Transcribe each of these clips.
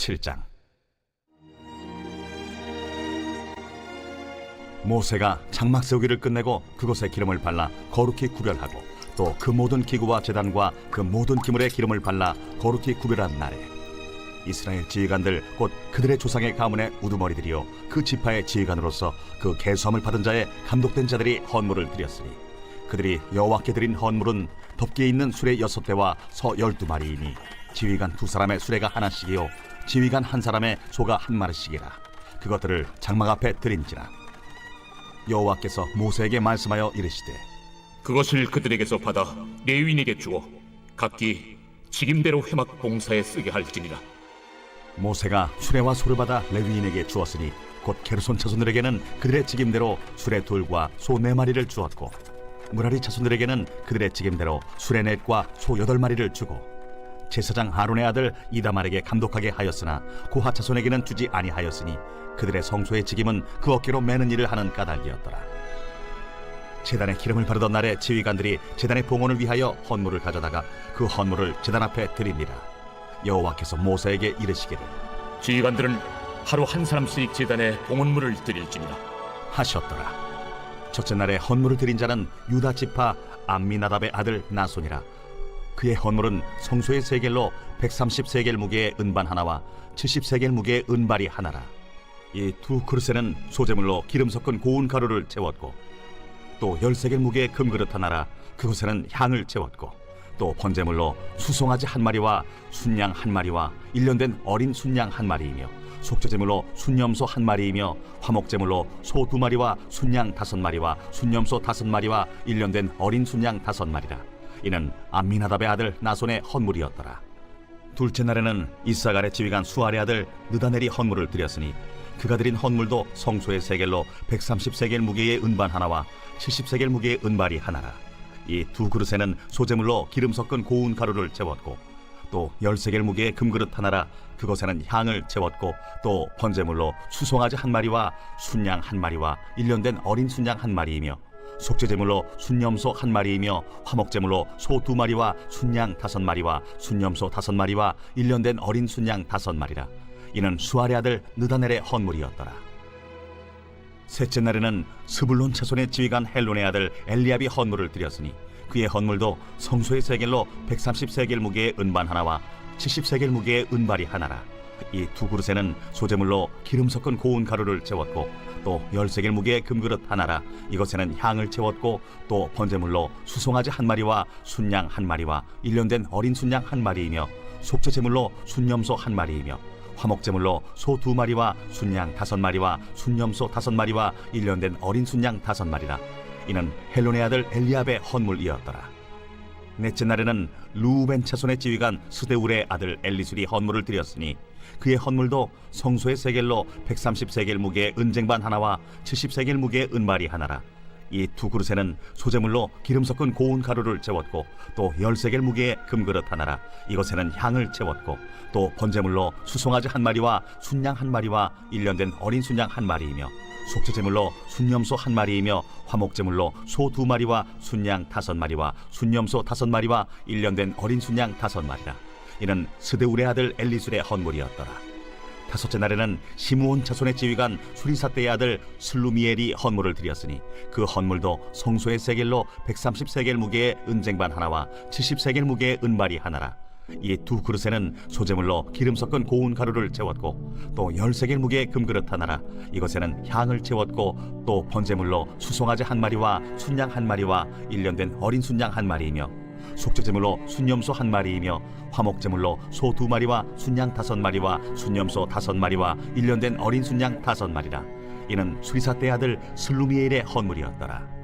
7장. 모세가 장막 세우기를 끝내고 그곳에 기름을 발라 거룩히 구별하고 또 그 모든 기구와 제단과 그 모든 기물에 기름을 발라 거룩히 구별한 날에 이스라엘 지휘관들 곧 그들의 조상의 가문의 우두머리들이요 그 지파의 지휘관으로서 그 계수함을 받은 자의 감독된 자들이 헌물을 드렸으니 그들이 여호와께 드린 헌물은 덮개에 있는 수레 6대와 서 12마리이니 지휘관 2사람의 수레가 하나씩이요 지휘관 1사람의 소가 1마리씩이라. 그것들을 장막 앞에 드린지라. 여호와께서 모세에게 말씀하여 이르시되 그것을 그들에게서 받아 레위인에게 주어 각기 직임대로 회막 봉사에 쓰게 할지니라. 모세가 수레와 소를 받아 레위인에게 주었으니 곧 게르손 자손들에게는 그들의 직임대로 수레 2과 소 4마리를 주었고 무라리 자손들에게는 그들의 직임대로 수레 4과 소 8마리를 주고 제사장 아론의 아들 이다말에게 감독하게 하였으나 고핫 자손에게는 주지 아니하였으니 그들의 성소의 직임은 그 어깨로 매는 일을 하는 까닭이었더라. 제단에 기름을 바르던 날에 지휘관들이 제단의 봉헌을 위하여 헌물을 가져다가 그 헌물을 제단 앞에 드립니다. 여호와께서 모세에게 이르시기를 지휘관들은 하루 한 사람씩 제단에 봉헌물을 드릴지니라 하셨더라. 첫째 날에 헌물을 드린 자는 유다 지파 암미나답의 아들 나손이라. 그의 헌물은 성소의 세겔로 130세겔 무게의 은반 하나와 70세겔 무게의 은발이 하나라. 이 두 그릇에는 소재물로 기름 섞은 고운 가루를 채웠고 또 10세겔 무게의 금그릇 하나라. 그곳에는 향을 채웠고 또 번제물로 수송아지 1마리와 순양 1마리와 1년 된 어린 순양 1마리이며 속죄제물로 순염소 1마리이며 화목제물로 소 2마리와 순양 5마리와 순염소 5마리와 1년 된 어린 순양 5마리라. 이는 암미나답의 아들 나손의 헌물이었더라. 둘째 날에는 이사갈의 지휘관 수알의 아들 느다넬이 헌물을 드렸으니 그가 드린 헌물도 성소의 세겔로 130세겔 무게의 은반 하나와 70세겔 무게의 은발이 하나라. 이 두 그릇에는 소재물로 기름 섞은 고운 가루를 채웠고 또 10세겔 무게의 금그릇 하나라. 그것에는 향을 채웠고 또 번제물로 수송아지 1마리와 순양 1마리와 1년 된 어린 순양 1마리이며 속죄제물로 순염소 1마리이며 화목제물로 소 2마리와 순양 5마리와 순염소 5마리와 1년 된 어린 순양 5마리라. 이는 수알의 아들 느다넬의 헌물이었더라. 셋째 날에는 스불론 자손의 지휘관 헬론의 아들 엘리압이 헌물을 드렸으니 그의 헌물도 성소의 세겔로 130세겔 무게의 은반 하나와 70세겔 무게의 은발이 하나라. 이 두 그릇에는 소재물로 기름 섞은 고운 가루를 채웠고 또 10세겔 무게의 금그릇 하나라. 이것에는 향을 채웠고 또 번제물로 수송아지 1마리와 순양 1마리와 1년 된 어린 순양 1마리이며 속죄제물로 순염소 1마리이며 화목제물로 소 2마리와 순양 5마리와 순염소 5마리와 1년 된 어린 순양 5마리라. 이는 헬론의 아들 엘리압의 헌물이었더라. 넷째 날에는 루벤 자손의 지휘관 스데울의 아들 엘리술이 헌물을 드렸으니 그의 헌물도 성소의 세겔로 130세겔 무게의 은쟁반 하나와 70세겔 무게의 은발이 하나라. 이 두 그릇에는 소재물로 기름 섞은 고운 가루를 채웠고 또 10세겔 무게의 금그릇 하나라. 이것에는 향을 채웠고 또 번제물로 수송아지 1마리와 순양 1마리와 1년 된 어린 순양 1마리이며 속죄제물로 순염소 1마리이며 화목제물로 소 2마리와 순양 5마리와 순염소 5마리와 1년 된 어린 순양 5마리라. 이는 스데울의 아들 엘리술의 헌물이었더라. 다섯째 날에는 시므온 자손의 지휘관 수리사떼의 아들 슬루미엘이 헌물을 드렸으니 그 헌물도 성소의 세겔로 130세겔 무게의 은쟁반 하나와 70세겔 무게의 은발이 하나라. 이 두 그릇에는 소재물로 기름 섞은 고운 가루를 채웠고 또 10세겔 무게의 금그릇 하나라. 이것에는 향을 채웠고 또 번제물로 수송아지 1마리와 순양 1마리와 1년 된 어린 순양 1마리이며 속죄제물로 순염소 1마리이며 화목제물로 소 2마리와 순양 5마리와 순염소 5마리와 1년 된 어린 순양 5마리라. 이는 수리사떼의 아들 슬루미엘의 헌물이었더라.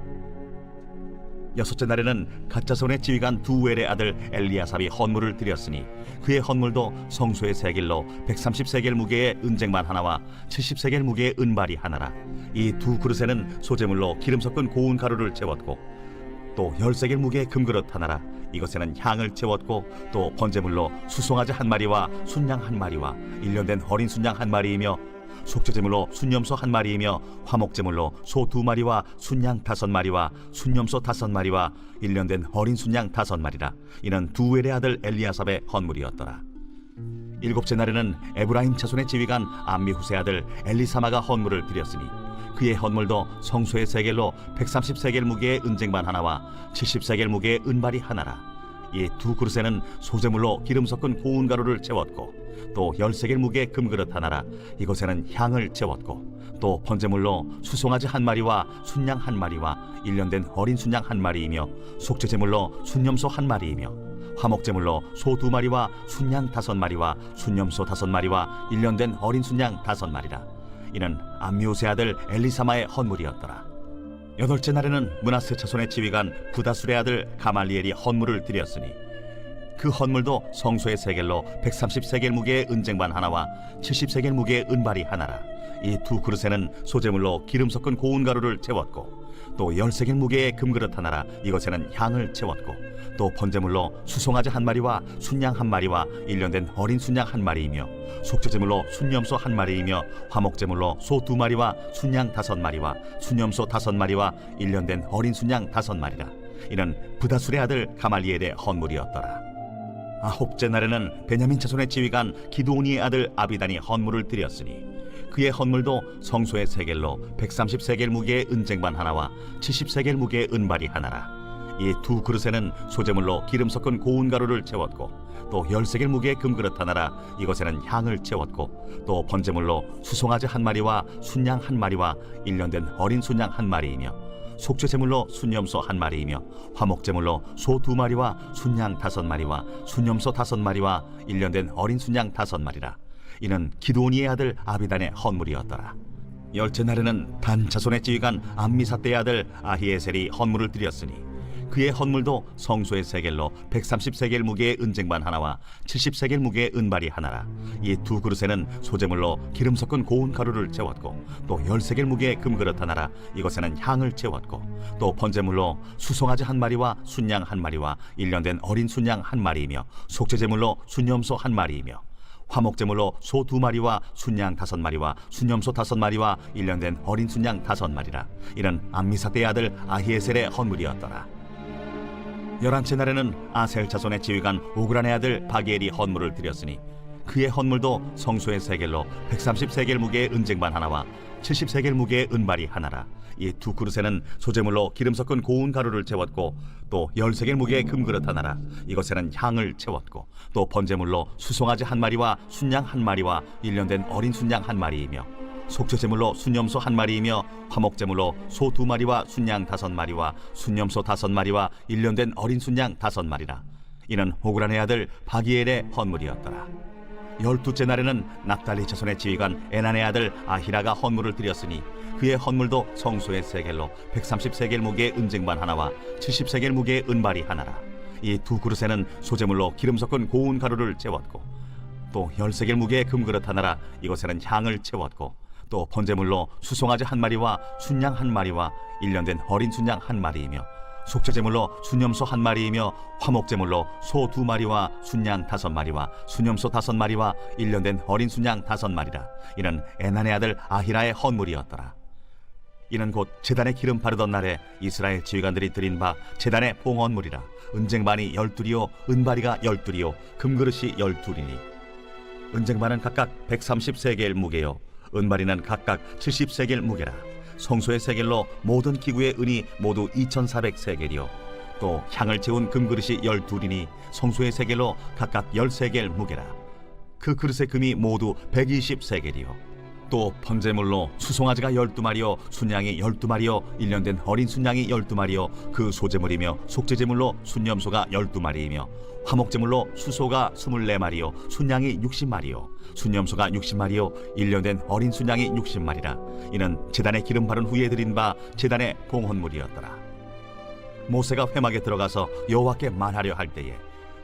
여섯째 날에는 갓자손의 지휘관 두엘의 아들 엘리아삽이 헌물을 드렸으니 그의 헌물도 성소의 세겔로 130세겔 무게의 은쟁반 하나와 70세겔 무게의 은발이 하나라. 이 두 그릇에는 소재물로 기름 섞은 고운 가루를 채웠고 또 10세겔 무게의 금그릇 하나라. 이것에는 향을 채웠고 또 번제물로 수송아지 1마리와 순양 1마리와 1년 된 어린 순양 1마리이며 속죄제물로 순염소 1마리이며 화목제물로 소 2마리와 순양 5마리와 순염소 5마리와 1년 된 어린 순양 5마리라. 이는 두엘의 아들 엘리아삽의 헌물이었더라. 일곱째 날에는 에브라임 자손의 지휘관 암미후세 아들 엘리사마가 헌물을 드렸으니 그의 헌물도 성소의 세겔로 130세겔 무게의 은쟁반 하나와 70세겔 무게의 은발이 하나라. 이 두 그릇에는 소재물로 기름 섞은 고운 가루를 채웠고 또 10세겔 무게의 금그릇 하나라. 이것에는 향을 채웠고 또 번제물로 수송아지 한 마리와 순양 한 마리와 1년 된 어린 순양 한 마리이며 속죄제물로 순염소 한 마리이며 화목제물로 소 2마리와 순양 5마리와 순염소 5마리와 1년 된 어린 순양 5마리라. 이는 암미우세 아들 엘리사마의 헌물이었더라. 여덟째 날에는 므낫세 자손의 지휘관 부다술의 아들 가말리엘이 헌물을 드렸으니 그 헌물도 성소의 세겔로 130세겔 무게의 은쟁반 하나와 70세겔 무게의 은발이 하나라. 이 두 그릇에는 소재물로 기름 섞은 고운 가루를 채웠고 또 10세겔 무게의 금그릇 하나라. 이것에는 향을 채웠고 또 번제물로 수송아지 한 마리와 순양 한 마리와 1년 된 어린 순양 한 마리이며 속죄제물로 순염소 한 마리이며 화목제물로 소 2마리와 순양 5마리와 순염소 5마리와 1년 된 어린 순양 5마리라. 이는 부다술의 아들 가말리엘의 헌물이었더라. 아홉째 날에는 베냐민 자손의 지휘관 기드오니의 아들 아비단이 헌물을 드렸으니 그의 헌물도 성소의 세겔로 130세겔 무게의 은쟁반 하나와 70세겔 무게의 은발이 하나라. 이 두 그릇에는 소재물로 기름 섞은 고운 가루를 채웠고 또 10세겔 무게의 금그릇 하나라. 이것에는 향을 채웠고 또 번제물로 수송아지 한 마리와 순양 한 마리와 1년 된 어린 순양 한 마리이며 속죄제물로 순염소 한 마리이며 화목제물로 소 2마리와 순양 5마리와 순염소 5마리와 1년 된 어린 순양 5마리라. 이는 기드오니의 아들 아비단의 헌물이었더라. 열째 날에는 단 자손의 지휘관 암미사대의 아들 아히에셀이 헌물을 드렸으니 그의 헌물도 성소의 세겔로 130세겔 무게의 은쟁반 하나와 70세겔 무게의 은발이 하나라. 이 두 그릇에는 소재물로 기름 섞은 고운 가루를 채웠고 또 10세겔 무게의 금그릇 하나라. 이것에는 향을 채웠고 또 번제물로 수송아지 한 마리와 순양 한 마리와 1년 된 어린 순양 한 마리이며 속죄제물로 순염소 한 마리이며 화목제물로 소 2마리와 순양 5마리와 순염소 5마리와 1년 된 어린 순양 5마리라. 이는 암미사대의 아들 아히에셀의 헌물이었더라. 11째 날에는 아셀 자손의 지휘관 오그란의 아들 바기엘이 헌물을 드렸으니 그의 헌물도 성소의 세겔로 130세겔 무게의 은쟁반 하나와 70세겔 무게의 은발이 하나라. 이 두 그릇에는 소재물로 기름 섞은 고운 가루를 채웠고 또 10세겔 무게의 금그릇 하나라. 이것에는 향을 채웠고 또 번제물로 수송아지 한 마리와 순양 한 마리와 1년 된 어린 순양 한 마리이며 속죄제물로 순염소 한 마리이며 화목제물로 소 2마리와 순양 5마리와 순염소 5마리와 1년 된 어린 순양 5마리라. 이는 오그란의 아들 바기엘의 헌물이었더라. 12째 날에는 납달리 자손의 지휘관 에난의 아들 아히라가 헌물을 드렸으니 그의 헌물도 성소의 세겔로 130세겔 무게의 은쟁반 하나와 70세겔 무게의 은발이 하나라. 이 두 그릇에는 소재물로 기름 섞은 고운 가루를 채웠고 또 10세겔 무게의 금그릇 하나라. 이것에는 향을 채웠고 또 번제물로 수송아지 한 마리와 순양 한 마리와 1년 된 어린 순양 한 마리이며 속죄제물로 순염소 한 마리이며 화목제물로 소 2마리와 순양 5마리와 순염소 5마리와 1년 된 어린 순양 5마리라. 이는 에난의 아들 아히라의 헌물이었더라. 이는 곧 제단에 기름 바르던 날에 이스라엘 지휘관들이 드린 바 제단의 봉헌물이라. 은쟁반이 12이요 은바리가 12이요 금그릇이 12이니 은쟁반은 각각 130세겔 무게요 은바리는 각각 70세겔 무게라. 성소의 세겔로 모든 기구의 은이 모두 2400세겔이요 또 향을 채운 금그릇이 12이니 성소의 세겔로 각각 10세겔 무게라. 그 그릇의 금이 모두 120세겔이요 또 번제물로 수송아지가 12마리요 순양이 12마리요 1년 된 어린 순양이 12마리요 그 소제물이며 속죄제물로 순염소가 12마리이며 화목제물로 수소가 24마리요 순양이 60마리요 순염소가 60마리요 1년 된 어린 순양이 60마리라. 이는 제단에 기름 바른 후에 드린 바 제단의 봉헌물이었더라. 모세가 회막에 들어가서 여호와께 말하려 할 때에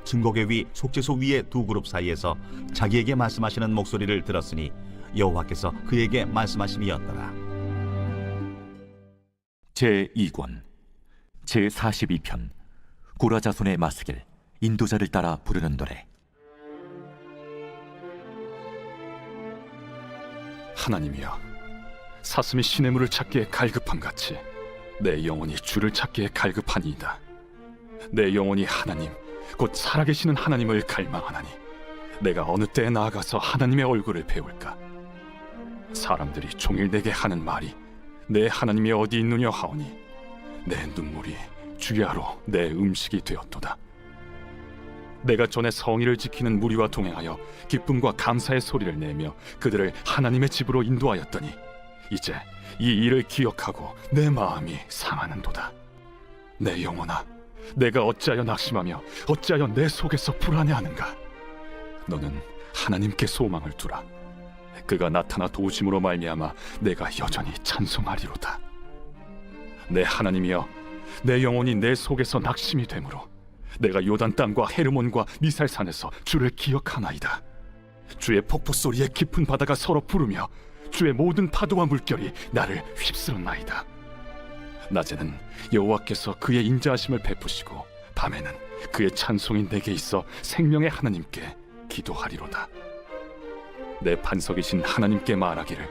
증거궤 위 속죄소 위의 두 그룹 사이에서 자기에게 말씀하시는 목소리를 들었으니 여호와께서 그에게 말씀하심이었더라. 제2권 제42편 고라 자손의 마스길 인도자를 따라 부르는 노래. 하나님이여, 사슴이 시냇물을 찾기에 갈급함같이 내 영혼이 주를 찾기에 갈급하니이다. 내 영혼이 하나님 곧 살아계시는 하나님을 갈망하나니 내가 어느 때에 나아가서 하나님의 얼굴을 배울까? 사람들이 종일 내게 하는 말이 내 하나님이 어디 있느냐 하오니 내 눈물이 주야로 내 음식이 되었도다. 내가 전에 성의를 지키는 무리와 동행하여 기쁨과 감사의 소리를 내며 그들을 하나님의 집으로 인도하였더니 이제 이 일을 기억하고 내 마음이 상하는도다. 내 영혼아, 내가 어찌하여 낙심하며 어찌하여 내 속에서 불안해하는가? 너는 하나님께 소망을 두라. 그가 나타나 도우심으로 말미암아 내가 여전히 찬송하리로다. 내 하나님이여, 내 영혼이 내 속에서 낙심이 되므로 내가 요단 땅과 헤르몬과 미살산에서 주를 기억하나이다. 주의 폭포 소리에 깊은 바다가 서로 부르며 주의 모든 파도와 물결이 나를 휩쓸었나이다. 낮에는 여호와께서 그의 인자하심을 베푸시고 밤에는 그의 찬송이 내게 있어 생명의 하나님께 기도하리로다. 내 반석이신 하나님께 말하기를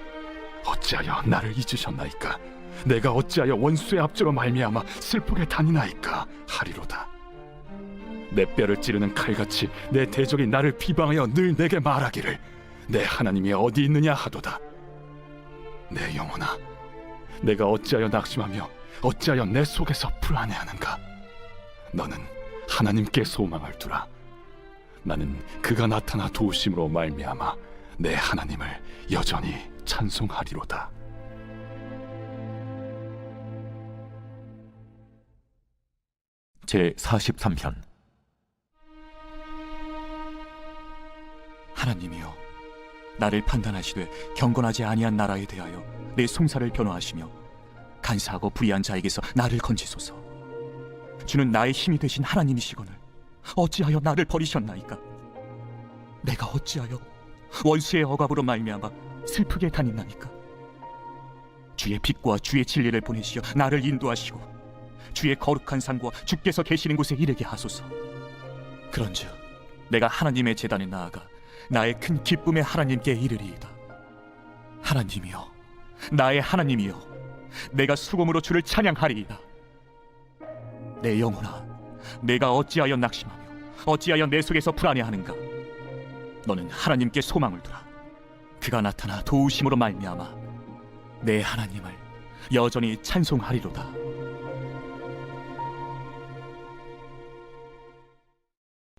어찌하여 나를 잊으셨나이까? 내가 어찌하여 원수의 압제로 말미암아 슬프게 다니나이까? 하리로다. 내 뼈를 찌르는 칼같이 내 대적이 나를 비방하여 늘 내게 말하기를 내 하나님이 어디 있느냐 하도다. 내 영혼아, 내가 어찌하여 낙심하며 어찌하여 내 속에서 불안해하는가? 너는 하나님께 소망을 두라. 나는 그가 나타나 도우심으로 말미암아 내 하나님을 여전히 찬송하리로다. 제 43편. 하나님이여, 나를 판단하시되 경건하지 아니한 나라에 대하여 내 송사를 변호하시며 간사하고 불의한 자에게서 나를 건지소서. 주는 나의 힘이 되신 하나님이시거늘 어찌하여 나를 버리셨나이까? 내가 어찌하여 원수의 억압으로 말미암아 슬프게 다니나이까? 주의 빛과 주의 진리를 보내시어 나를 인도하시고 주의 거룩한 산과 주께서 계시는 곳에 이르게 하소서. 그런즉 내가 하나님의 제단에 나아가 나의 큰 기쁨의 하나님께 이르리이다. 하나님이여, 나의 하나님이여, 내가 수금으로 주를 찬양하리이다. 내 영혼아, 내가 어찌하여 낙심하며 어찌하여 내 속에서 불안해하는가? 너는 하나님께 소망을 두라. 그가 나타나 도우심으로 말미암아 내 하나님을 여전히 찬송하리로다.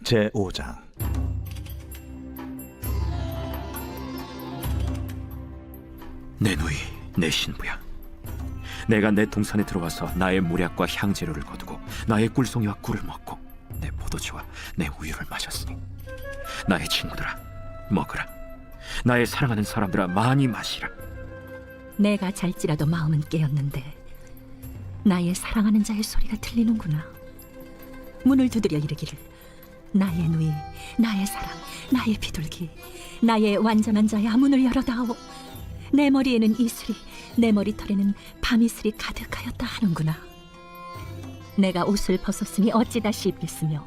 제5장. 내 누이, 내 신부야, 내가 내 동산에 들어와서 나의 모략과 향재료를 거두고 나의 꿀송이와 꿀을 먹고 내 포도주와 내 우유를 마셨으니 나의 친구들아, 먹으라. 나의 사랑하는 사람들아, 많이 마시라. 내가 잘지라도 마음은 깨었는데 나의 사랑하는 자의 소리가 들리는구나. 문을 두드려 이르기를 나의 누이, 나의 사랑, 나의 비둘기, 나의 완전한 자야, 문을 열어다오. 내 머리에는 이슬이, 내 머리털에는 밤이슬이 가득하였다 하는구나. 내가 옷을 벗었으니 어찌 다시 입겠으며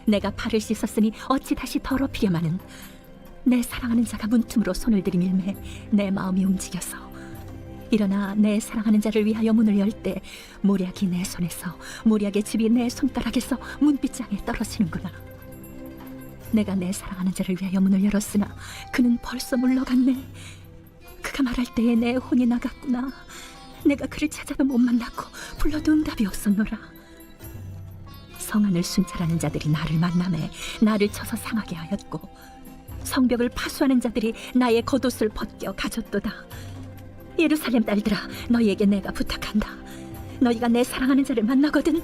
내가 발을 씻었으니 어찌 다시 더럽히려마는. 내 사랑하는 자가 문틈으로 손을 들이밀매 내 마음이 움직여서 일어나 내 사랑하는 자를 위하여 문을 열 때 모략이 내 손에서, 모략의 집이 내 손가락에서 문빗장에 떨어지는구나. 내가 내 사랑하는 자를 위하여 문을 열었으나 그는 벌써 물러갔네. 그가 말할 때에 내 혼이 나갔구나. 내가 그를 찾아도 못 만났고 불러도 응답이 없었노라. 성안을 순찰하는 자들이 나를 만나매 나를 쳐서 상하게 하였고 성벽을 파수하는 자들이 나의 겉옷을 벗겨 가졌도다. 예루살렘 딸들아, 너희에게 내가 부탁한다. 너희가 내 사랑하는 자를 만나거든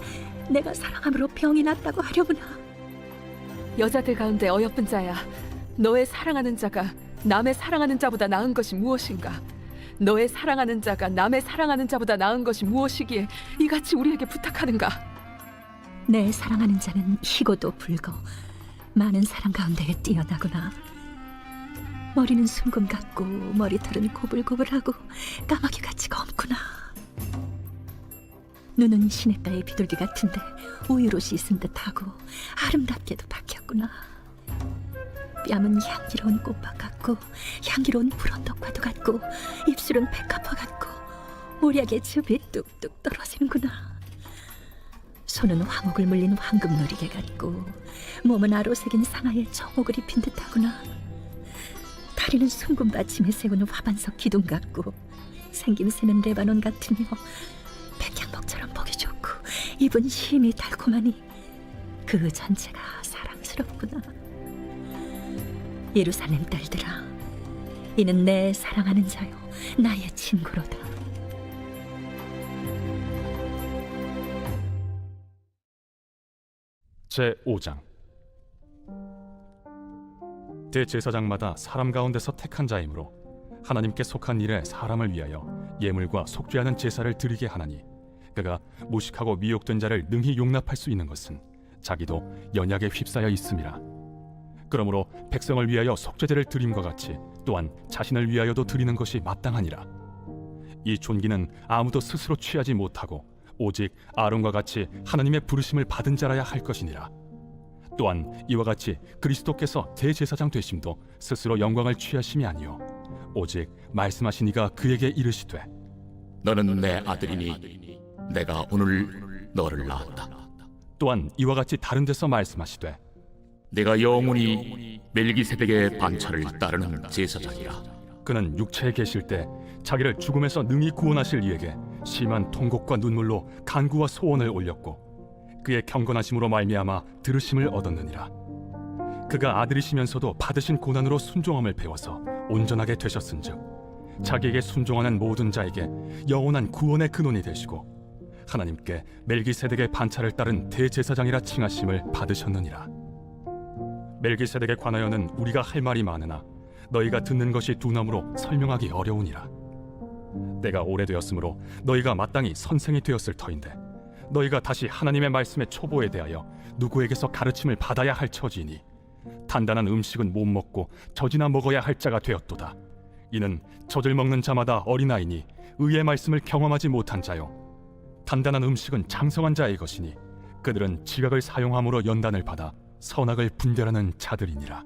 내가 사랑함으로 병이 낫다고 하려구나. 여자들 가운데 어여쁜 자야, 너의 사랑하는 자가 남의 사랑하는 자보다 나은 것이 무엇인가? 너의 사랑하는 자가 남의 사랑하는 자보다 나은 것이 무엇이기에 이같이 우리에게 부탁하는가? 내 사랑하는 자는 희고도 붉어 많은 사람 가운데에 뛰어나구나. 머리는 순금 같고 머리털은 고불고불하고 까마귀같이 검구나. 눈은 시냇가의 비둘기 같은데 우유로 씻은 듯하고 아름답게도 박혔구나. 뺨은 향기로운 꽃밭 같고 향기로운 불언덕과도 같고 입술은 백합화 같고 모략의 즙이 뚝뚝 떨어지는구나. 손은 화목을 물린 황금 놀이개 같고 몸은 아로색인 상하의 정옥을 입힌 듯하구나. 다리는 숭근 받침에 세우는 화반석 기둥 같고 생김새는 레바논 같으며 백향목처럼 보기 좋고 입은 힘이 달콤하니 그 전체가 사랑스럽구나. 예루살렘 딸들아, 이는 내 사랑하는 자요 나의 친구로다. 제5장. 대제사장마다 사람 가운데서 택한 자이므로 하나님께 속한 일에 사람을 위하여 예물과 속죄하는 제사를 드리게 하나니, 그가 무식하고 미혹된 자를 능히 용납할 수 있는 것은 자기도 연약에 휩싸여 있음이라. 그러므로 백성을 위하여 속죄제를 드림과 같이 또한 자신을 위하여도 드리는 것이 마땅하니라. 이 존귀는 아무도 스스로 취하지 못하고 오직 아론과 같이 하나님의 부르심을 받은 자라야 할 것이니라. 또한 이와 같이 그리스도께서 대제사장 되심도 스스로 영광을 취하심이 아니요 오직 말씀하신 이가 그에게 이르시되, 너는 내 아들이니 내가 오늘 너를 낳았다. 또한 이와 같이 다른 데서 말씀하시되, 내가 영원히 멜기세덱의 반차를 따르는 제사장이라. 그는 육체에 계실 때 자기를 죽음에서 능히 구원하실 이에게 심한 통곡과 눈물로 간구와 소원을 올렸고 그의 경건하심으로 말미암아 들으심을 얻었느니라. 그가 아들이시면서도 받으신 고난으로 순종함을 배워서 온전하게 되셨은즉 자기에게 순종하는 모든 자에게 영원한 구원의 근원이 되시고 하나님께 멜기세덱의 반차를 따른 대제사장이라 칭하심을 받으셨느니라. 멜기세덱에 관하여는 우리가 할 말이 많으나 너희가 듣는 것이 두나무로 설명하기 어려우니라. 때가 오래되었으므로 너희가 마땅히 선생이 되었을 터인데 너희가 다시 하나님의 말씀의 초보에 대하여 누구에게서 가르침을 받아야 할 처지이니 단단한 음식은 못 먹고 젖이나 먹어야 할 자가 되었도다. 이는 젖을 먹는 자마다 어린아이니 의의 말씀을 경험하지 못한 자요 단단한 음식은 장성한 자의 것이니 그들은 지각을 사용함으로 연단을 받아 선악을 분별하는 자들이니라.